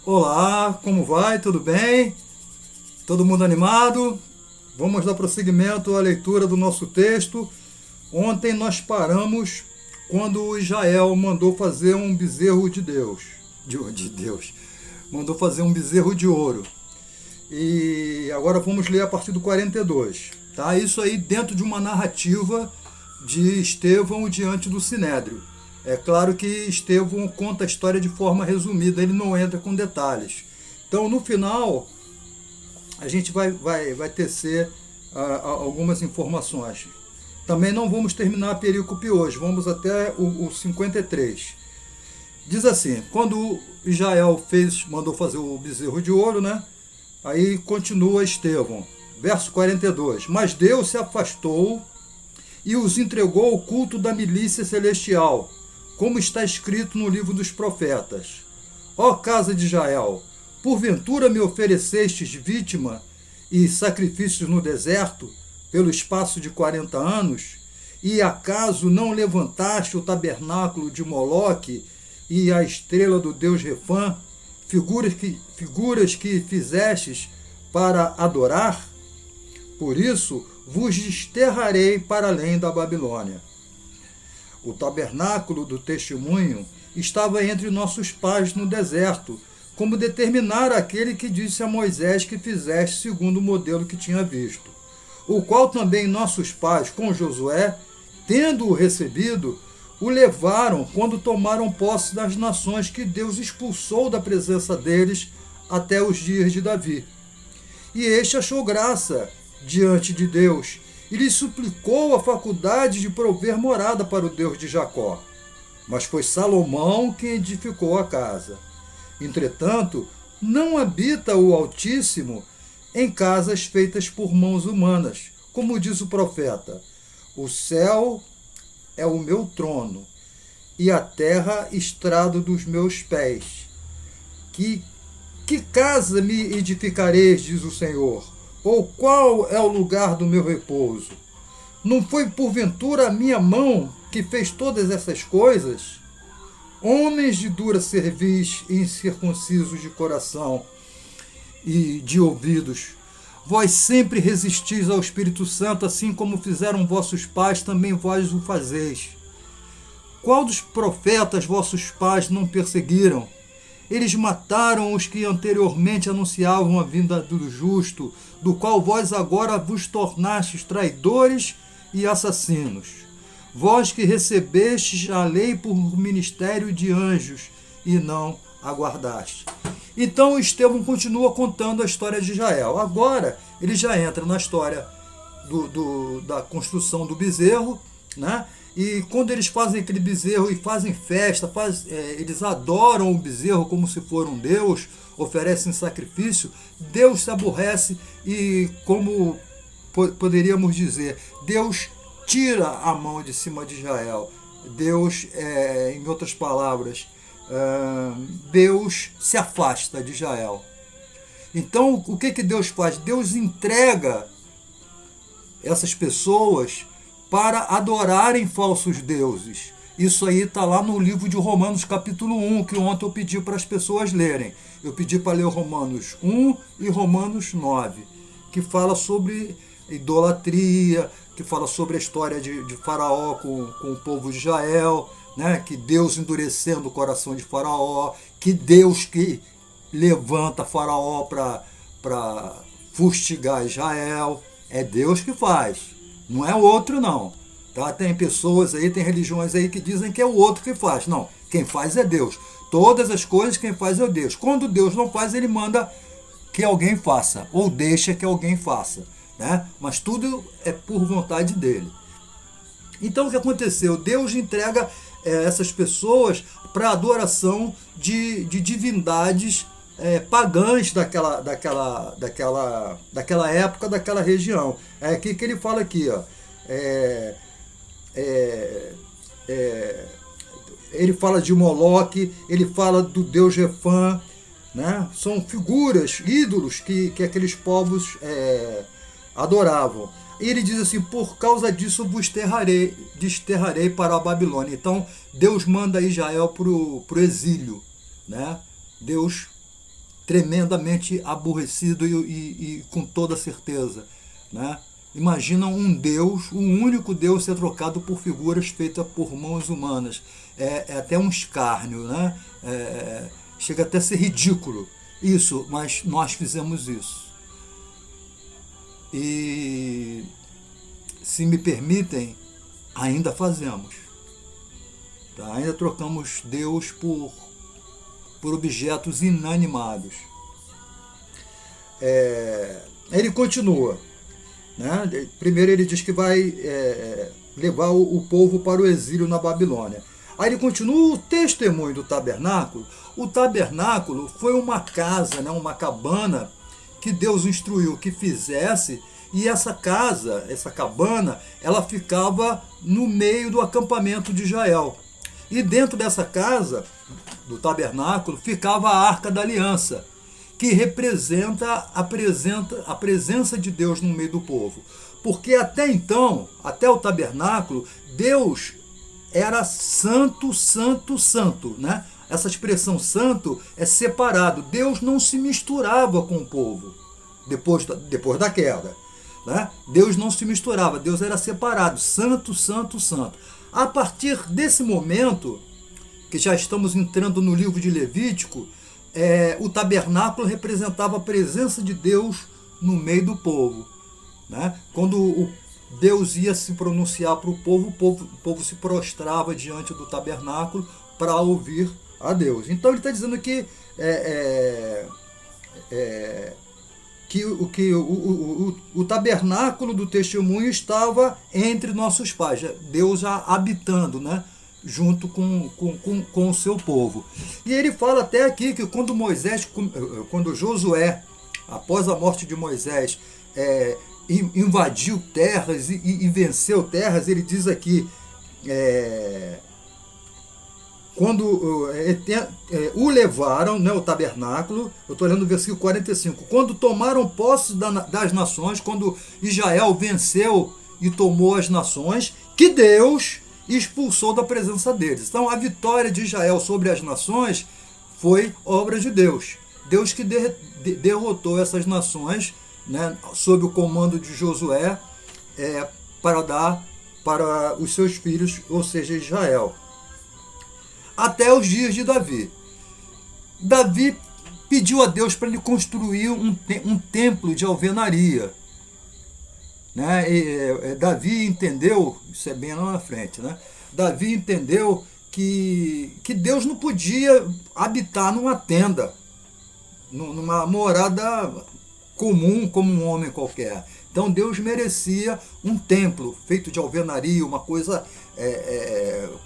Olá, como vai? Tudo bem? Todo mundo animado? Vamos dar prosseguimento à leitura do nosso texto. Ontem nós paramos quando Israel mandou fazer um bezerro de Deus. De Deus. Mandou fazer um bezerro de ouro. E agora vamos ler a partir do 42. Tá? Isso aí dentro de uma narrativa de Estevão diante do Sinédrio. É claro que Estevão conta a história de forma resumida, ele não entra com detalhes. Então, no final, a gente vai tecer algumas informações. Também não vamos terminar a perícope hoje, vamos até o 53. Diz assim, quando Israel mandou fazer o bezerro de ouro, né? Aí continua Estevão, verso 42. Mas Deus se afastou e os entregou ao culto da milícia celestial, como está escrito no livro dos profetas. Ó casa de Israel, porventura me oferecestes vítima e sacrifícios no deserto, pelo espaço de 40 anos, e acaso não levantaste o tabernáculo de Moloque e a estrela do deus Refã, figuras que fizestes para adorar? Por isso vos desterrarei para além da Babilônia. O tabernáculo do testemunho estava entre nossos pais no deserto, como determinara aquele que disse a Moisés que fizeste segundo o modelo que tinha visto, o qual também nossos pais, com Josué, tendo-o recebido, o levaram quando tomaram posse das nações que Deus expulsou da presença deles até os dias de Davi. E este achou graça diante de Deus, e lhe suplicou a faculdade de prover morada para o Deus de Jacó. Mas foi Salomão quem edificou a casa. Entretanto, não habita o Altíssimo em casas feitas por mãos humanas, como diz o profeta. O céu é o meu trono, e a terra estrado dos meus pés. Que casa me edificareis, diz o Senhor? Ou qual é o lugar do meu repouso? Não foi porventura a minha mão que fez todas essas coisas? Homens de dura cerviz e incircuncisos de coração e de ouvidos, vós sempre resistis ao Espírito Santo, assim como fizeram vossos pais, também vós o fazeis. Qual dos profetas vossos pais não perseguiram? Eles mataram os que anteriormente anunciavam a vinda do justo, do qual vós agora vos tornastes traidores e assassinos. Vós que recebestes a lei por ministério de anjos e não aguardaste. Então Estevão continua contando a história de Israel. Agora ele já entra na história da construção do bezerro, né? E quando eles fazem aquele bezerro e fazem festa, eles adoram o bezerro como se for um deus, oferecem sacrifício, Deus se aborrece e, como poderíamos dizer, Deus tira a mão de cima de Israel. Deus, em outras palavras, Deus se afasta de Israel. Então, o que Deus faz? Deus entrega essas pessoas para adorarem falsos deuses. Isso aí está lá no livro de Romanos capítulo 1, que ontem eu pedi para as pessoas lerem. Eu pedi para ler Romanos 1 e Romanos 9, que fala sobre idolatria, que fala sobre a história de Faraó com o povo de Israel, né? Que Deus endurecendo o coração de Faraó, que Deus que levanta Faraó para fustigar Israel. É Deus que faz. Não é o outro, não. Tá? Tem pessoas aí, tem religiões aí que dizem que é o outro que faz. Não, quem faz é Deus. Todas as coisas quem faz é Deus. Quando Deus não faz, ele manda que alguém faça, ou deixa que alguém faça. Né? Mas tudo é por vontade dele. Então o que aconteceu? Deus entrega essas pessoas para adoração de divindades pagãs daquela época, daquela região. É aqui que ele fala aqui, ó. Ele fala de Moloque, ele fala do deus Refã, né? São figuras, ídolos que aqueles povos adoravam. E ele diz assim, por causa disso vos desterrarei para a Babilônia. Então Deus manda Israel para o exílio, né? Deus tremendamente aborrecido e com toda certeza, né? Imagina um Deus, o único Deus, ser trocado por figuras feitas por mãos humanas. É até um escárnio, né? Chega até a ser ridículo isso, mas nós fizemos isso. E, se me permitem, ainda fazemos. Tá? Ainda trocamos Deus por objetos inanimados. Ele continua. Né? Primeiro ele diz que vai levar o povo para o exílio na Babilônia. Aí ele continua o testemunho do tabernáculo. O tabernáculo foi uma casa, né, uma cabana que Deus instruiu que fizesse, e essa casa, essa cabana, ela ficava no meio do acampamento de Israel. E dentro dessa casa, do tabernáculo, ficava a Arca da Aliança, que representa a presença de Deus no meio do povo. Porque até então, até o tabernáculo, Deus era santo, santo, santo, né? Essa expressão santo é separado. Deus não se misturava com o povo depois da queda, né? Deus não se misturava, Deus era separado, santo, santo, santo. A partir desse momento, que já estamos entrando no livro de Levítico, o tabernáculo representava a presença de Deus no meio do povo, né? Quando Deus ia se pronunciar para o povo se prostrava diante do tabernáculo para ouvir a Deus. Então ele está dizendo que o tabernáculo do testemunho estava entre nossos pais, Deus já habitando, né, junto com o seu povo. E ele fala até aqui que quando Josué, após a morte de Moisés, invadiu terras e venceu terras, ele diz aqui, quando o levaram, né, o tabernáculo, eu estou lendo o versículo 45, quando tomaram posse das nações, quando Israel venceu e tomou as nações, que Deus expulsou da presença deles. Então a vitória de Israel sobre as nações foi obra de Deus. Deus que derrotou essas nações, né, sob o comando de Josué, para dar para os seus filhos, ou seja, Israel. Até os dias de Davi. Davi pediu a Deus para ele construir um templo de alvenaria. Né? Davi entendeu, isso é bem lá na frente, né? Davi entendeu que Deus não podia habitar numa tenda, numa morada comum como um homem qualquer. Então Deus merecia um templo feito de alvenaria, uma coisa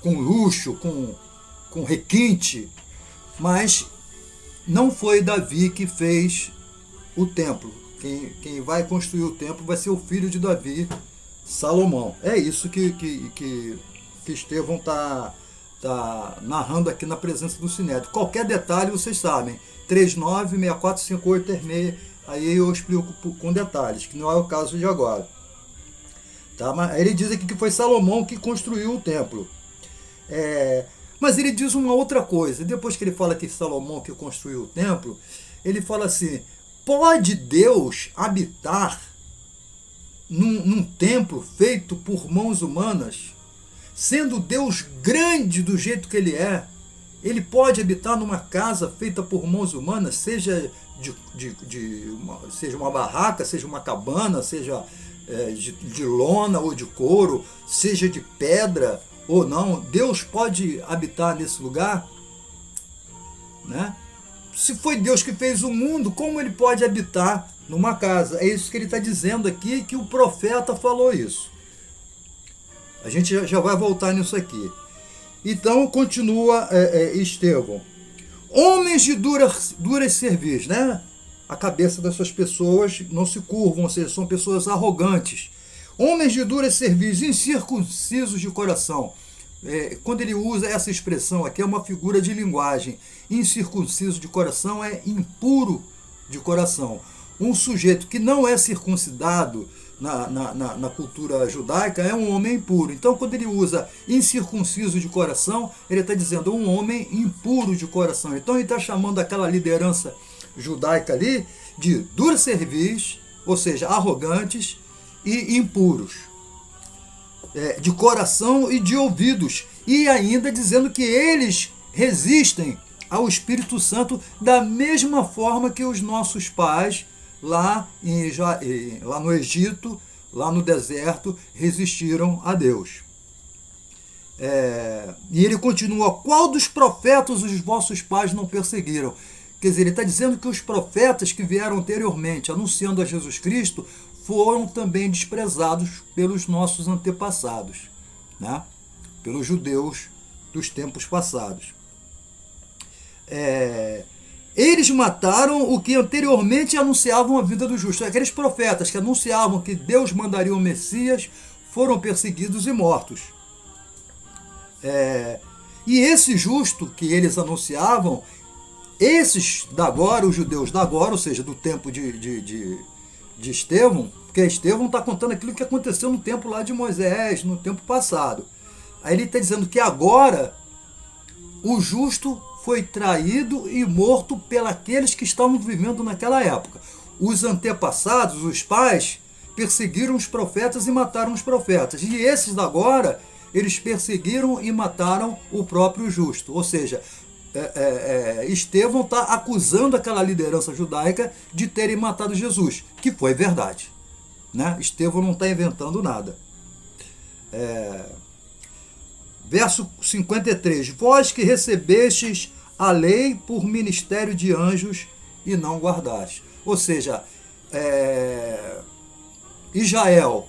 com luxo, com requinte, mas não foi Davi que fez o templo. Quem vai construir o templo vai ser o filho de Davi, Salomão. É isso que Estevão está narrando aqui na presença do Sinédrio. Qualquer detalhe vocês sabem, 39645836, aí eu explico com detalhes, que não é o caso de agora. Tá? Mas ele diz aqui que foi Salomão que construiu o templo. Mas ele diz uma outra coisa. Depois que ele fala que Salomão que construiu o templo, ele fala assim: pode Deus habitar num templo feito por mãos humanas? Sendo Deus grande do jeito que ele é, ele pode habitar numa casa feita por mãos humanas, seja seja uma barraca, seja uma cabana, seja de lona ou de couro, seja de pedra ou não. Deus pode habitar nesse lugar? Né? Se foi Deus que fez o mundo, como ele pode habitar numa casa? É isso que ele está dizendo aqui, que o profeta falou isso. A gente já vai voltar nisso aqui. Então, continua Estevão. Homens de duras cerviz, né? A cabeça dessas pessoas não se curvam, ou seja, são pessoas arrogantes. Homens de duras cerviz, incircuncisos de coração. Quando ele usa essa expressão aqui, é uma figura de linguagem. Incircunciso de coração é impuro de coração. Um sujeito que não é circuncidado na cultura judaica é um homem impuro. Então, quando ele usa incircunciso de coração, ele está dizendo um homem impuro de coração. Então, ele está chamando aquela liderança judaica ali de dura cerviz, ou seja, arrogantes e impuros, de coração e de ouvidos, e ainda dizendo que eles resistem ao Espírito Santo da mesma forma que os nossos pais lá no Egito, lá no deserto, resistiram a Deus. E ele continua: qual dos profetas os vossos pais não perseguiram? Quer dizer, ele está dizendo que os profetas que vieram anteriormente anunciando a Jesus Cristo foram também desprezados pelos nossos antepassados, né? Pelos judeus dos tempos passados. Eles mataram o que anteriormente anunciavam a vida do justo. Aqueles profetas que anunciavam que Deus mandaria o Messias foram perseguidos e mortos. E esse justo que eles anunciavam, esses da agora, os judeus da agora, ou seja, do tempo de Estevão, porque Estevão está contando aquilo que aconteceu no tempo lá de Moisés, no tempo passado. Aí ele está dizendo que agora o justo foi traído e morto pelos que estavam vivendo naquela época. Os antepassados, os pais, perseguiram os profetas e mataram os profetas. E esses da agora, eles perseguiram e mataram o próprio justo. Ou seja, Estevão está acusando aquela liderança judaica de terem matado Jesus, que foi verdade, né? Estevão não está inventando nada. Verso 53, vós que recebestes a lei por ministério de anjos e não guardaste. Ou seja, Israel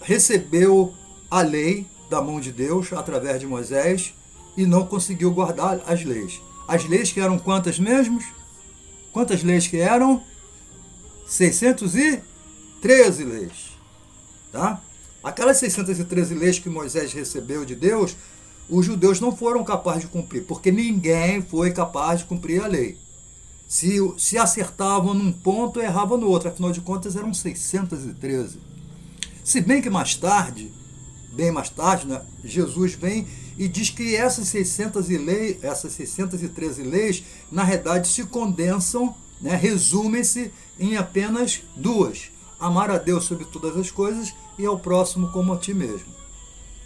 recebeu a lei da mão de Deus através de Moisés e não conseguiu guardar as leis. As leis que eram quantas mesmos? Quantas leis que eram? 613 leis. Tá? Aquelas 613 leis que Moisés recebeu de Deus, os judeus não foram capazes de cumprir, porque ninguém foi capaz de cumprir a lei. Se acertavam num ponto, erravam no outro. Afinal de contas, eram 613. Se bem que mais tarde, bem mais tarde, né, Jesus vem e diz que essas 613 leis, na realidade, se condensam, né, resumem-se em apenas duas: amar a Deus sobre todas as coisas e ao próximo como a ti mesmo.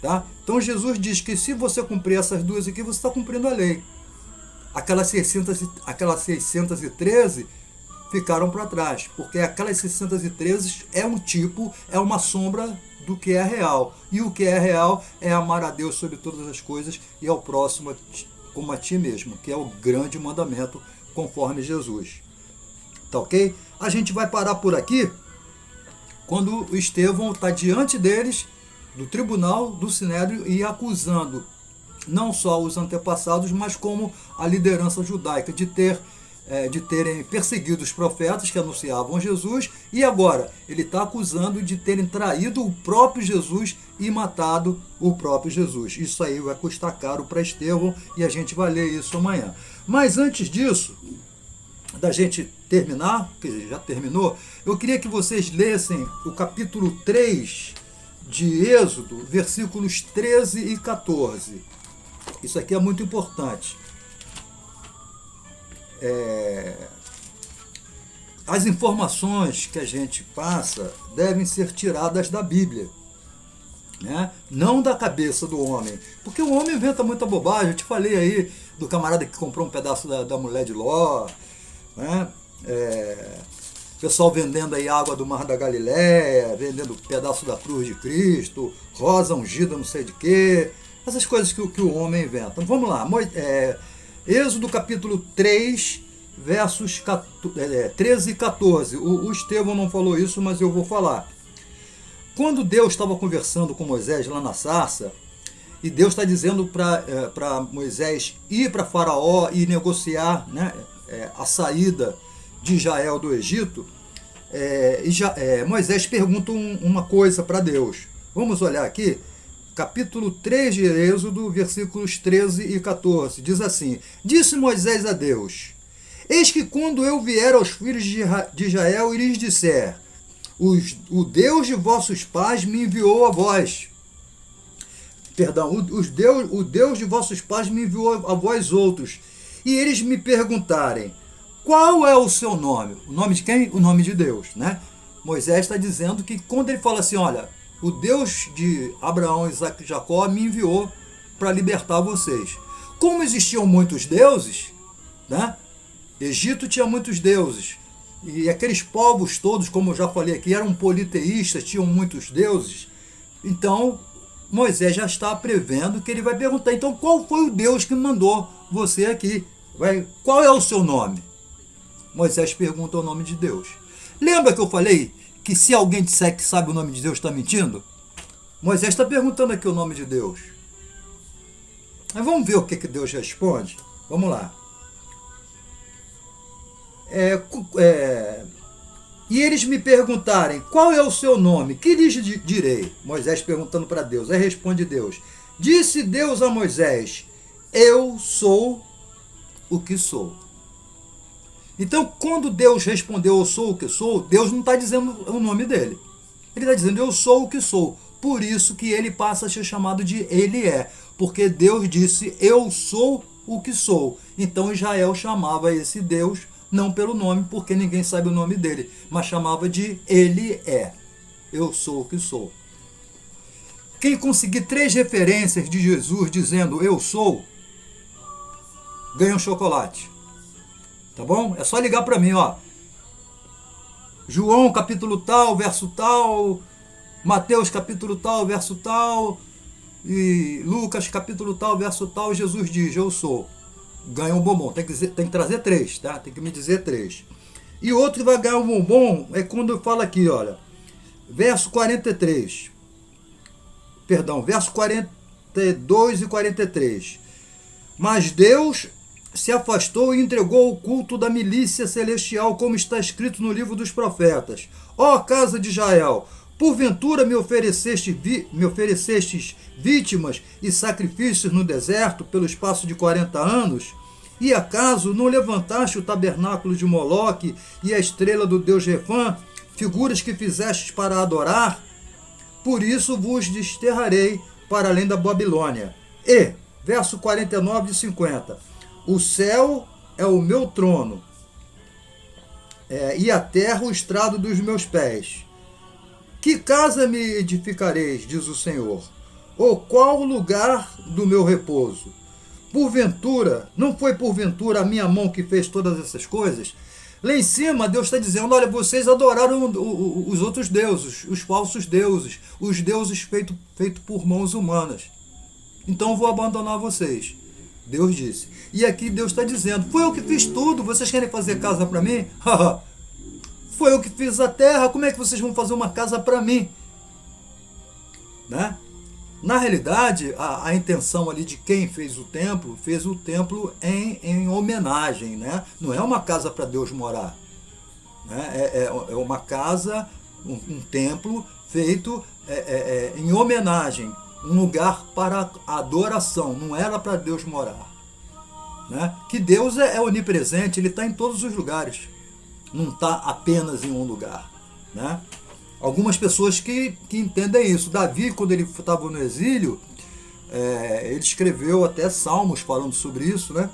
Tá? Então Jesus diz que se você cumprir essas duas aqui, você está cumprindo a lei. Aquelas 613 ficaram para trás, porque aquelas 613 é um tipo, é uma sombra do que é real. E o que é real é amar a Deus sobre todas as coisas e ao próximo como a ti mesmo, que é o grande mandamento conforme Jesus. Tá ok? A gente vai parar por aqui quando o Estevão está diante deles, do tribunal, do Sinédrio, e acusando não só os antepassados, mas como a liderança judaica de terem perseguido os profetas que anunciavam Jesus, e agora ele está acusando de terem traído o próprio Jesus e matado o próprio Jesus. Isso aí vai custar caro para Estevão e a gente vai ler isso amanhã. Mas antes disso, da gente terminar, que já terminou, eu queria que vocês lessem o capítulo 3 de Êxodo, versículos 13 e 14. Isso aqui é muito importante. As informações que a gente passa devem ser tiradas da Bíblia, né? Não da cabeça do homem, porque o homem inventa muita bobagem. Eu te falei aí do camarada que comprou um pedaço da mulher de Ló, né? Pessoal vendendo aí água do Mar da Galileia, vendendo pedaço da cruz de Cristo, rosa ungida, não sei de quê, essas coisas que o homem inventa. Então, vamos lá. Êxodo capítulo 3, versos 13 e 14. O Estevão não falou isso, mas eu vou falar. Quando Deus estava conversando com Moisés lá na sarça, e Deus está dizendo para Moisés ir para Faraó e negociar, né, a saída de Israel do Egito, Moisés pergunta uma coisa para Deus. Vamos olhar aqui. Capítulo 3 de Êxodo, versículos 13 e 14, diz assim: disse Moisés a Deus: eis que quando eu vier aos filhos de Israel e lhes disser, o Deus de vossos pais me enviou a vós. Perdão, o Deus de vossos pais me enviou a vós outros. E eles me perguntarem, qual é o seu nome? O nome de quem? O nome de Deus, né? Moisés está dizendo que quando ele fala assim, olha, o Deus de Abraão, Isaac e Jacó me enviou para libertar vocês. Como existiam muitos deuses, né? Egito tinha muitos deuses. E aqueles povos todos, como eu já falei aqui, eram politeístas, tinham muitos deuses. Então, Moisés já está prevendo que ele vai perguntar, então qual foi o Deus que mandou você aqui? Qual é o seu nome? Moisés pergunta o nome de Deus. Lembra que eu falei que se alguém disser que sabe o nome de Deus, está mentindo? Moisés está perguntando aqui o nome de Deus. Mas vamos ver o que Deus responde? Vamos lá. E eles me perguntarem, qual é o seu nome? Que lhes direi? Moisés perguntando para Deus. Aí responde Deus. Disse Deus a Moisés, eu sou o que sou. Então, quando Deus respondeu, eu sou o que sou, Deus não está dizendo o nome dele. Ele está dizendo, eu sou o que sou. Por isso que ele passa a ser chamado de Ele é. Porque Deus disse, eu sou o que sou. Então, Israel chamava esse Deus não pelo nome, porque ninguém sabe o nome dele, mas chamava de Ele é. Eu sou o que sou. Quem conseguir 3 referências de Jesus dizendo eu sou, ganha um chocolate. Tá bom? É só ligar para mim, ó. João capítulo tal, verso tal, Mateus capítulo tal, verso tal, e Lucas capítulo tal, verso tal, Jesus diz, eu sou. Ganha um bombom. Tem que trazer 3, tá? Tem que me dizer 3. E outro que vai ganhar um bombom é quando eu falo aqui, olha, verso 43. Perdão, verso 42 e 43. Mas Deus se afastou e entregou o culto da milícia celestial, como está escrito no livro dos profetas. Ó casa de Israel, porventura me oferecestes vítimas e sacrifícios no deserto pelo espaço de 40 anos? E acaso não levantaste o tabernáculo de Moloque e a estrela do deus Refã, figuras que fizestes para adorar? Por isso vos desterrarei para além da Babilônia. E, verso 49 e 50, o céu é o meu trono, e a terra o estrado dos meus pés. Que casa me edificareis, diz o Senhor? Ou qual o lugar do meu repouso? Porventura, não foi porventura a minha mão que fez todas essas coisas? Lá em cima, Deus está dizendo, olha, vocês adoraram os outros deuses, os falsos deuses, os deuses feitos por mãos humanas. Então eu vou abandonar vocês. Deus disse. E aqui Deus está dizendo, foi eu que fiz tudo, vocês querem fazer casa para mim? Foi eu que fiz a terra, como é que vocês vão fazer uma casa para mim? Né? Na realidade, a intenção ali de quem fez o templo em homenagem, né? Não é uma casa para Deus morar. Né? É uma casa, um templo feito em homenagem, um lugar para adoração, não era para Deus morar. Né? Que Deus é onipresente, Ele está em todos os lugares, não está apenas em um lugar. Né? Algumas pessoas que entendem isso. Davi, quando ele estava no exílio, ele escreveu até salmos falando sobre isso, né?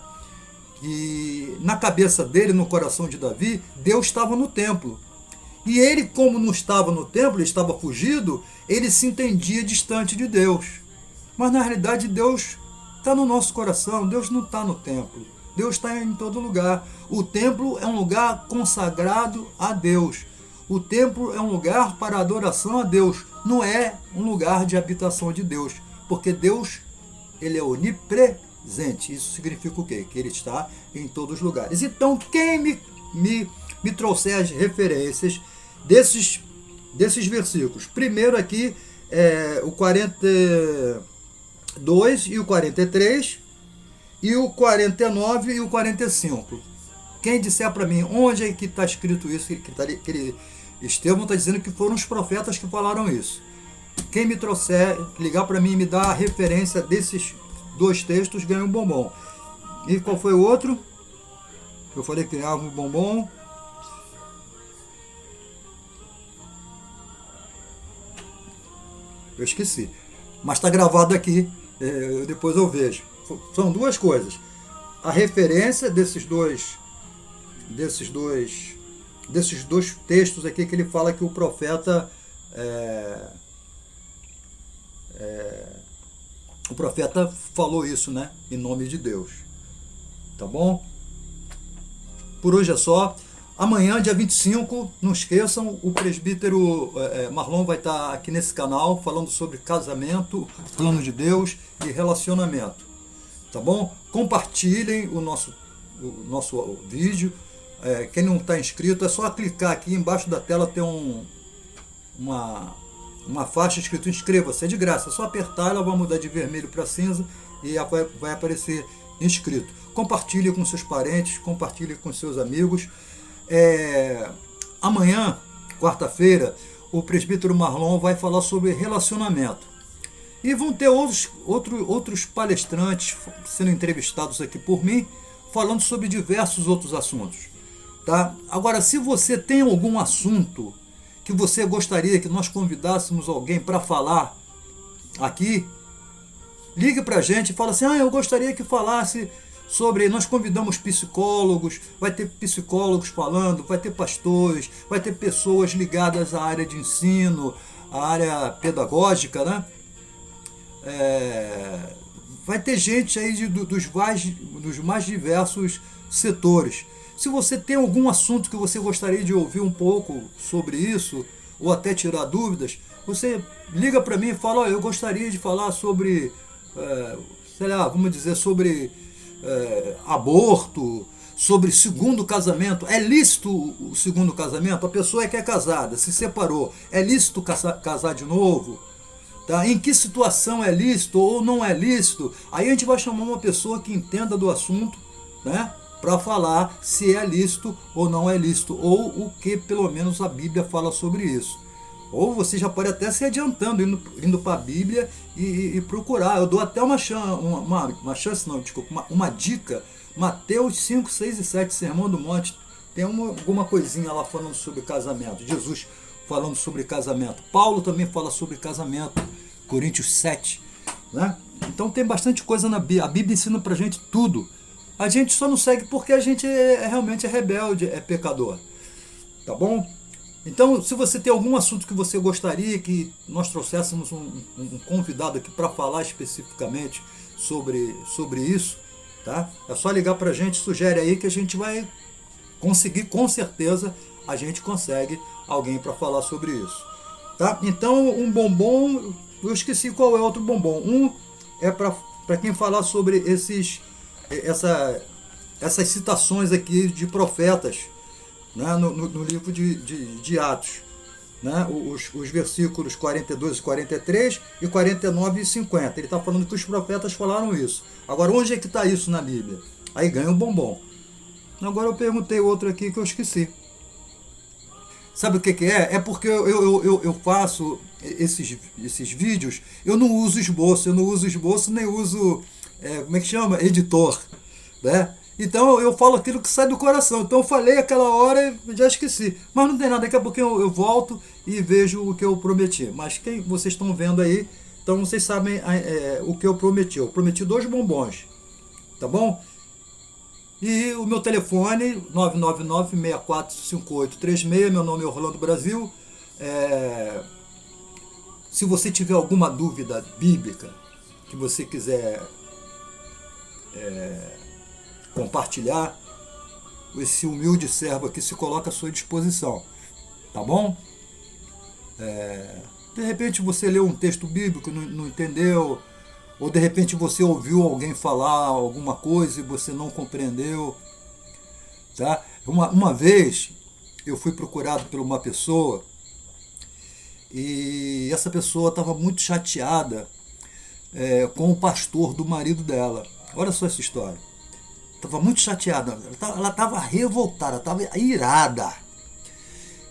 E na cabeça dele, no coração de Davi, Deus estava no templo. E ele, como não estava no templo, ele estava fugido, ele se entendia distante de Deus. Mas na realidade Deus está no nosso coração, Deus não está no templo. Deus está em todo lugar. O templo é um lugar consagrado a Deus. O templo é um lugar para adoração a Deus, não é um lugar de habitação de Deus, porque Deus, Ele é onipresente. Isso significa o quê? Que Ele está em todos os lugares. Então, quem me trouxer as referências desses versículos? Primeiro aqui, o 42 e o 43, e o 49 e o 45. Quem disser para mim onde é que está escrito isso, Estevão está dizendo que foram os profetas que falaram isso. Quem me trouxer, ligar para mim e me dar a referência desses 2 textos, ganha um bombom. E qual foi o outro? Eu falei que ganhava um bombom. Eu esqueci. Mas está gravado aqui, depois eu vejo. São 2 coisas. A referência desses 2 desses dois textos aqui que ele fala que o profeta falou isso, né? Em nome de Deus. Tá bom? Por hoje é só. Amanhã, dia 25, não esqueçam, o presbítero Marlon vai estar aqui nesse canal falando sobre casamento, plano de Deus e relacionamento. Tá bom? Compartilhem o nosso vídeo. Quem não está inscrito, é só clicar aqui embaixo da tela, tem uma faixa escrito inscreva-se, é de graça. É só apertar, ela vai mudar de vermelho para cinza e vai aparecer inscrito. Compartilhe com seus parentes, compartilhe com seus amigos. Amanhã, quarta-feira, o presbítero Marlon vai falar sobre relacionamento. E vão ter outros palestrantes sendo entrevistados aqui por mim, falando sobre diversos outros assuntos. Tá? Agora, se você tem algum assunto que você gostaria que nós convidássemos alguém para falar aqui, ligue para a gente e fala assim, eu gostaria que falasse sobre, nós convidamos psicólogos, vai ter psicólogos falando, vai ter pastores, vai ter pessoas ligadas à área de ensino, à área pedagógica, né? Vai ter gente aí dos mais diversos setores. Se você tem algum assunto que você gostaria de ouvir um pouco sobre isso, ou até tirar dúvidas, você liga para mim e fala, eu gostaria de falar sobre, vamos dizer, sobre aborto, sobre segundo casamento. É lícito o segundo casamento? A pessoa que é casada, se separou, é lícito casar de novo? Tá? Em que situação é lícito ou não é lícito? Aí a gente vai chamar uma pessoa que entenda do assunto, né, para falar se é lícito ou não é lícito, ou o que pelo menos a Bíblia fala sobre isso. Ou você já pode até se adiantando, indo para a Bíblia e procurar. Eu dou até uma dica. Mateus 5, 6 e 7, Sermão do Monte, tem alguma coisinha lá falando sobre casamento. Jesus falando sobre casamento. Paulo também fala sobre casamento. Coríntios 7. Né? Então tem bastante coisa na Bíblia. A Bíblia ensina pra gente tudo. A gente só não segue porque a gente realmente é rebelde, é pecador. Tá bom? Então, se você tem algum assunto que você gostaria que nós trouxéssemos um convidado aqui para falar especificamente sobre isso, tá? É só ligar para a gente, sugere aí que a gente vai conseguir, com certeza, a gente consegue alguém para falar sobre isso. Tá? Então, um bombom, eu esqueci qual é outro bombom. Um é para quem falar sobre essas citações aqui de profetas, né, no livro de Atos, né, os versículos 42 e 43 e 49 e 50. Ele está falando que os profetas falaram isso. Agora, onde é que está isso na Bíblia? Aí ganha um bombom. Agora eu perguntei outro aqui que eu esqueci. Sabe o que é? É porque eu faço esses vídeos, eu não uso esboço, nem uso, como é que chama? Editor, né? Então eu falo aquilo que sai do coração. Então eu falei aquela hora e já esqueci. Mas não tem nada, daqui a pouquinho eu volto e vejo o que eu prometi. Mas quem vocês estão vendo aí, então vocês sabem o que eu prometi. Eu prometi 2 bombons, tá bom? E o meu telefone, 999-645836, meu nome é Orlando Brasil. Se você tiver alguma dúvida bíblica que você quiser compartilhar, esse humilde servo aqui se coloca à sua disposição, tá bom? De repente você leu um texto bíblico e não entendeu, ou de repente você ouviu alguém falar alguma coisa e você não compreendeu, tá? Uma vez eu fui procurado por uma pessoa e essa pessoa estava muito chateada com o pastor do marido dela. Olha só essa história. Estava muito chateada, ela estava revoltada, estava irada.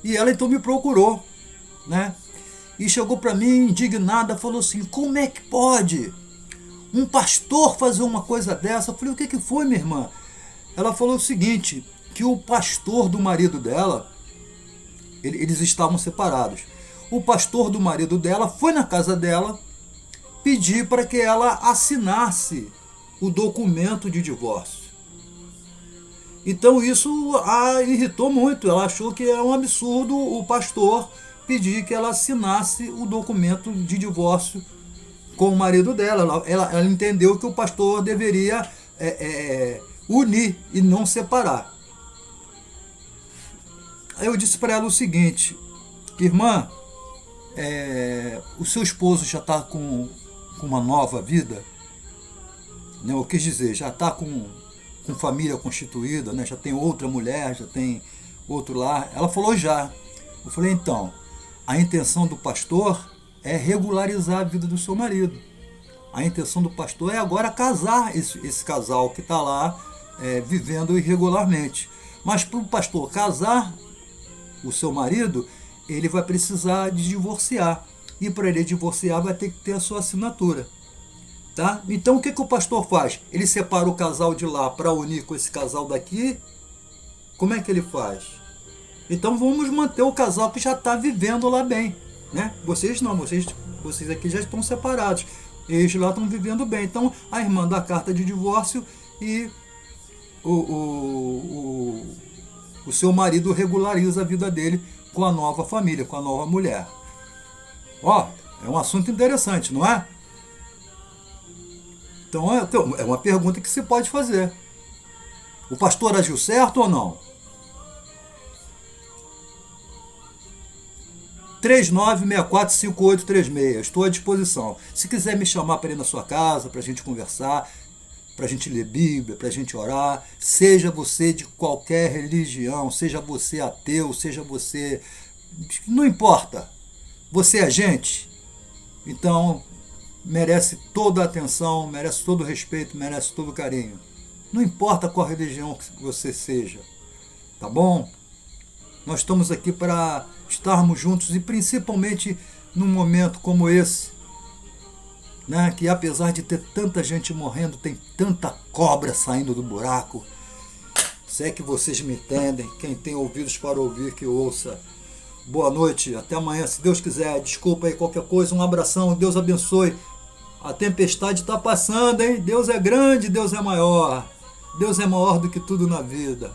E ela então me procurou, né? E chegou para mim indignada, falou assim: como é que pode um pastor fazer uma coisa dessa? Eu falei: o que foi, minha irmã? Ela falou o seguinte, que o pastor do marido dela, eles estavam separados. O pastor do marido dela foi na casa dela pedir para que ela assinasse o documento de divórcio. Então isso a irritou muito. Ela achou que era um absurdo o pastor pedir que ela assinasse o documento de divórcio com o marido dela. Ela entendeu que o pastor deveria unir e não separar. Aí eu disse para ela o seguinte: irmã, o seu esposo já está com uma nova vida? Né? Eu quis dizer, já está com família constituída, né? Já tem outra mulher, já tem outro lar. Ela falou já. Eu falei, então, a intenção do pastor é regularizar a vida do seu marido. A intenção do pastor é agora casar esse casal que está lá vivendo irregularmente. Mas para o pastor casar o seu marido, ele vai precisar de divorciar. E para ele divorciar vai ter que ter a sua assinatura. Tá? Então o que o pastor faz? Ele separa o casal de lá para unir com esse casal daqui? Como é que ele faz? Então vamos manter o casal que já está vivendo lá bem. Né? Vocês não, vocês aqui já estão separados. Eles lá estão vivendo bem. Então a irmã dá a carta de divórcio e o seu marido regulariza a vida dele com a nova família, com a nova mulher. Ó, é um assunto interessante, não é? Então é uma pergunta que se pode fazer. O pastor agiu certo ou não? 39645836. Estou à disposição. Se quiser me chamar para ir na sua casa, para a gente conversar, para a gente ler Bíblia, para a gente orar, seja você de qualquer religião, seja você ateu, seja você... Não importa. Você é gente. Então, merece toda a atenção, merece todo o respeito, merece todo o carinho. Não importa qual religião que você seja. Tá bom? Nós estamos aqui para estarmos juntos e principalmente num momento como esse, né, que apesar de ter tanta gente morrendo, tem tanta cobra saindo do buraco. Se é que vocês me entendem, quem tem ouvidos para ouvir, que ouça. Boa noite, até amanhã, se Deus quiser. Desculpa aí qualquer coisa, um abração, Deus abençoe. A tempestade está passando, hein? Deus é grande, Deus é maior. Deus é maior do que tudo na vida.